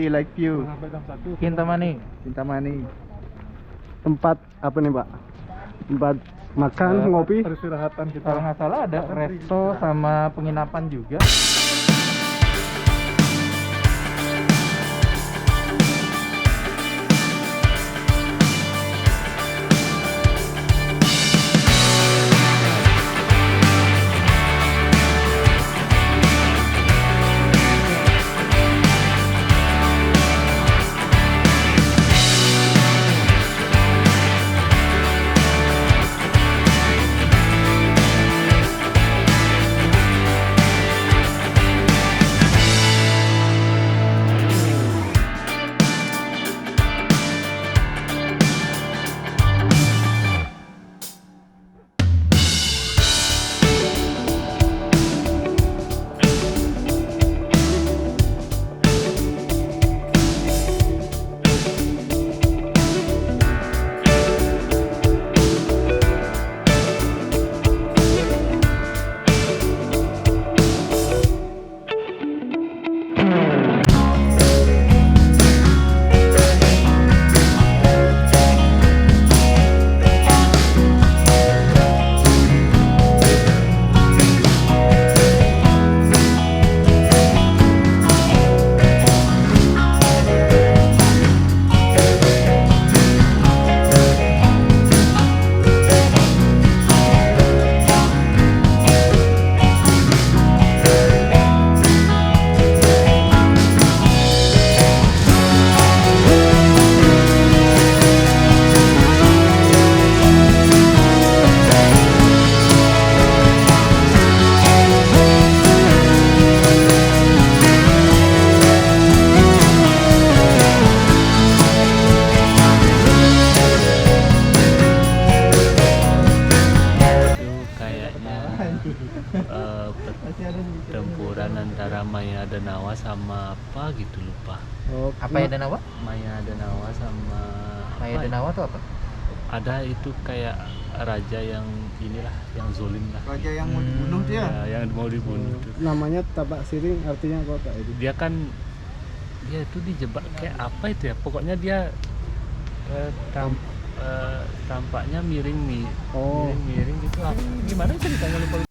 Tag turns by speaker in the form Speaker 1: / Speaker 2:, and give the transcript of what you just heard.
Speaker 1: di Lakeview.
Speaker 2: Kintamani.
Speaker 1: Kintamani.
Speaker 3: Tempat apa nih Pak? Tempat makan, ngopi.
Speaker 1: Peristirahatan kita.
Speaker 2: Kalau nggak salah ada resto sama penginapan juga.
Speaker 4: Pertempuran antara Maya dan Nawa sama apa gitu lupa.
Speaker 3: Oh,
Speaker 2: Apa ya Danawa?
Speaker 4: Maya dan Nawa sama
Speaker 2: Maya
Speaker 4: apa ya?
Speaker 2: Danawa tuh apa?
Speaker 4: Ada itu kayak raja yang inilah yang zolim lah.
Speaker 1: Raja yang mau dibunuh dia.
Speaker 4: Ya, yang mau dibunuh tuh.
Speaker 3: namanya Tabak Siring, artinya kota itu.
Speaker 4: Dia kan dia itu dijebak kayak apa itu ya? Pokoknya dia tampaknya miring nih.
Speaker 3: Oh.
Speaker 4: Miring gitu. Gimana ceritanya lupa.